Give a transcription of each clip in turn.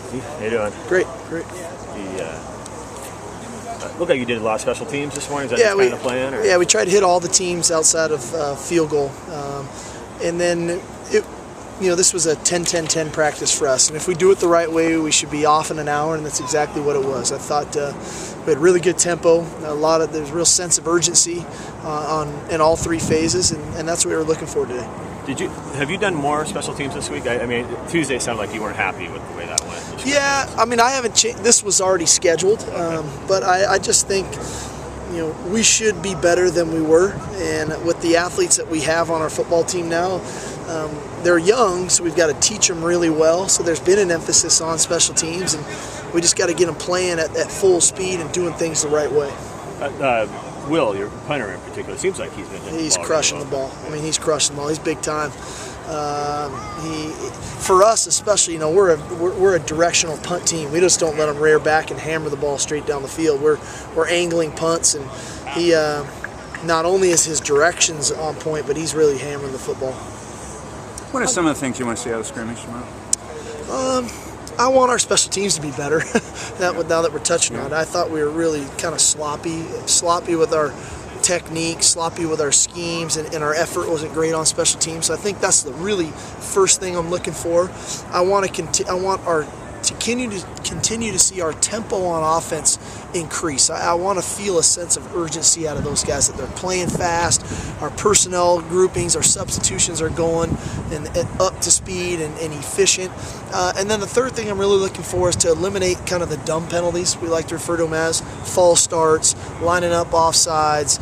How you doing? Great, great. Looked like you did a lot of special teams this morning. Is that kind of plan? Or? Yeah, we tried to hit all the teams outside of field goal. And then, this was a 10-10-10 practice for us. And if we do it the right way, we should be off in an hour, and that's exactly what it was. I thought we had really good tempo, there's a real sense of urgency in all three phases, and that's what we were looking for today. Have you done more special teams this week? I mean, Tuesday sounded like you weren't happy with the way that went. Yeah, I mean, I haven't changed. This was already scheduled, but I just think, we should be better than we were. And with the athletes that we have on our football team now, they're young, so we've got to teach them really well. So there's been an emphasis on special teams, and we just got to get them playing at full speed and doing things the right way. Will, your punter in particular, seems like he's crushing the ball. I mean, he's crushing the ball. He's big time. For us especially, we're a directional punt team. We just don't let him rear back and hammer the ball straight down the field. We're angling punts, and he not only is his directions on point, but he's really hammering the football. What are some of the things you want to see out of scrimmage tomorrow? I want our special teams to be better. Now that we're touching on it, I thought we were really kind of sloppy with our technique, sloppy with our schemes, and our effort wasn't great on special teams. So I think that's the really first thing I'm looking for. I want to continue to see our tempo on offense increase. I want to feel a sense of urgency out of those guys, that they're playing fast, our personnel groupings, our substitutions are going and up to speed and efficient. And then the third thing I'm really looking for is to eliminate kind of the dumb penalties. We like to refer to them as false starts, lining up offsides,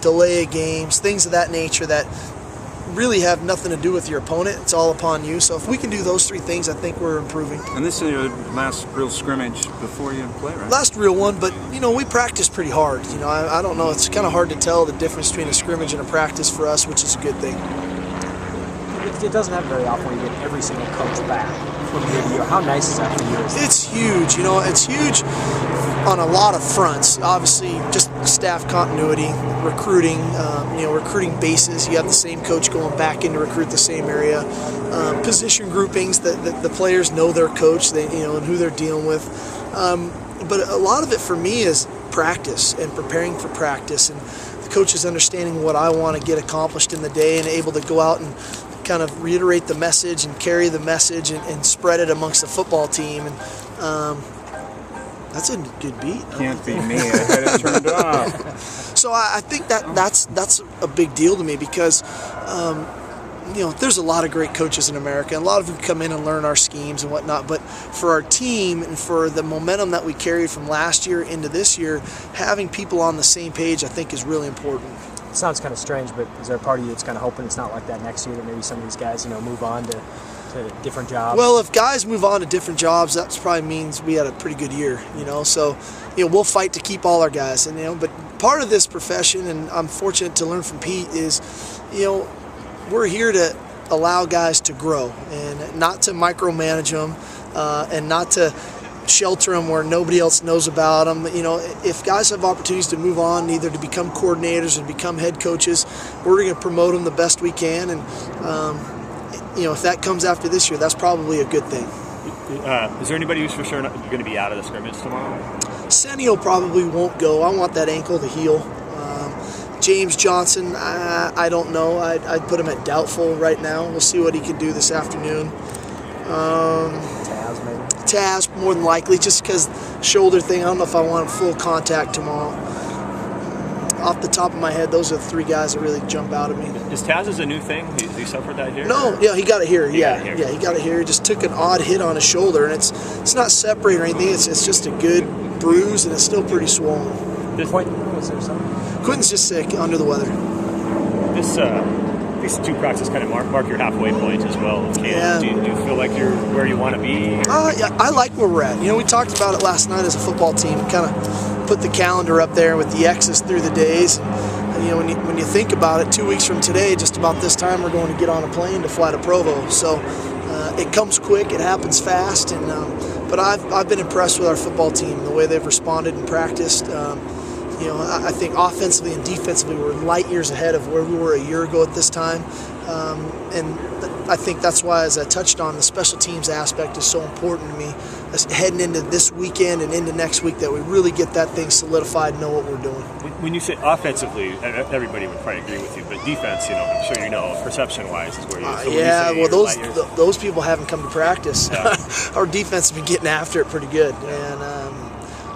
delay of games, things of that nature that really have nothing to do with your opponent. It's all upon you. So if we can do those three things, I think we're improving. And this is your last real scrimmage before you play, right? Last real one, but we practice pretty hard. I don't know. It's kind of hard to tell the difference between a scrimmage and a practice for us, which is a good thing. It doesn't happen very often when you get every single coach back from year to year. How nice is that for you? It's huge. It's huge on a lot of fronts. Obviously, just staff continuity, recruiting, recruiting bases. You have the same coach going back in to recruit the same area. Position groupings that the players know their coach, and who they're dealing with. But a lot of it for me is practice and preparing for practice, and the coaches understanding what I want to get accomplished in the day and able to go out and kind of reiterate the message and carry the message and spread it amongst the football team. And that's a good beat. Can't be me. I had it turned off. So I think that's a big deal to me, because there's a lot of great coaches in America, and a lot of them come in and learn our schemes and whatnot. But for our team and for the momentum that we carried from last year into this year, having people on the same page, I think, is really important. It sounds kind of strange, but is there a part of you that's kind of hoping it's not like that next year, that maybe some of these guys, move on to different jobs? Well, if guys move on to different jobs, that probably means we had a pretty good year, So, we'll fight to keep all our guys, and but part of this profession, and I'm fortunate to learn from Pete, is, we're here to allow guys to grow and not to micromanage them, and not to shelter them where nobody else knows about them. If guys have opportunities to move on, either to become coordinators or become head coaches, we're going to promote them the best we can. And if that comes after this year, that's probably a good thing. Is there anybody who's for sure going to be out of the scrimmage tomorrow? Senio probably won't go. I want that ankle to heal. James Johnson, I don't know. I'd put him at doubtful right now. We'll see what he can do this afternoon. Taz, more than likely, just because shoulder thing. I don't know if I want full contact tomorrow. Off the top of my head, those are the three guys that really jump out at me. Is Taz a new thing? He suffered that here? No, yeah, he got it here. He got it here. He just took an odd hit on his shoulder, and it's not separated or anything. It's just a good bruise, and it's still pretty swollen. Quentin's just sick, under the weather. These two practices kind of mark your halfway point as well. Yeah. Do you feel like you're where you want to be? Yeah, I like where we're at. We talked about it last night as a football team. Kind of put the calendar up there with the X's through the days. And, when you think about it, 2 weeks from today, just about this time, we're going to get on a plane to fly to Provo. So it comes quick, it happens fast, and but I've been impressed with our football team, the way they've responded and practiced. I think offensively and defensively we're light years ahead of where we were a year ago at this time. And I think that's why, as I touched on, the special teams aspect is so important to me. As heading into this weekend and into next week, that we really get that thing solidified and know what we're doing. When you say offensively, everybody would probably agree with you, but defense, I'm sure perception-wise is where you. So yeah, well, those people haven't come to practice. Yeah. Our defense has been getting after it pretty good, and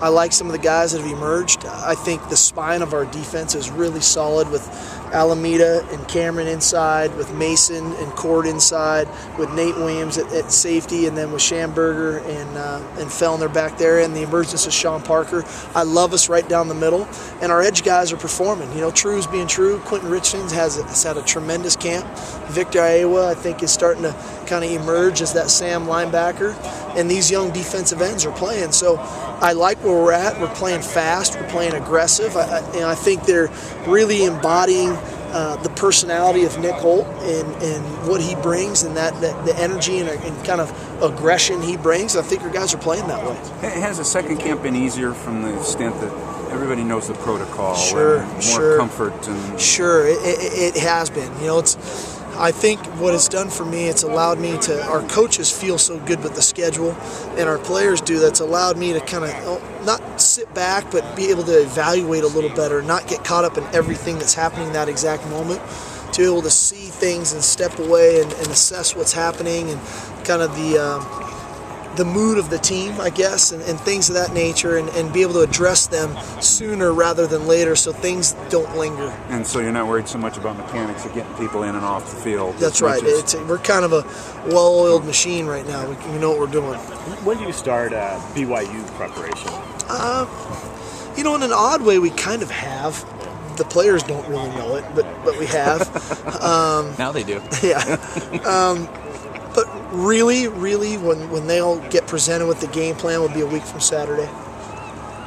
I like some of the guys that have emerged. I think the spine of our defense is really solid with Alameda and Cameron inside, with Mason and Cord inside, with Nate Williams at safety, and then with Schamberger and Fellner back there, and the emergence of Sean Parker. I love us right down the middle, and our edge guys are performing. True's being true. Quentin Richardson has had a tremendous camp. Victor Iowa, I think, is starting to kind of emerge as that Sam linebacker, and these young defensive ends are playing. So I like where we're at. We're playing fast. We're playing aggressive. I think they're really embodying the personality of Nick Holt and what he brings, and the energy and kind of aggression he brings. I think our guys are playing that way. Has the second camp been easier from the extent that everybody knows the protocol? Sure, and more comfort. And sure, it has been. I think what it's done for me, it's allowed me to, our coaches feel so good with the schedule, and our players do, that's allowed me to kind of not sit back, but be able to evaluate a little better, not get caught up in everything that's happening in that exact moment, to be able to see things and step away and assess what's happening and kind of the mood of the team, I guess, and things of that nature, and be able to address them sooner rather than later so things don't linger. And so you're not worried so much about mechanics of getting people in and off the field. That's right. We're kind of a well-oiled machine right now. We know what we're doing. When do you start BYU preparation? In an odd way, we kind of have. The players don't really know it, but we have. Now they do. Yeah. But really, when they all get presented with the game plan, will be a week from Saturday.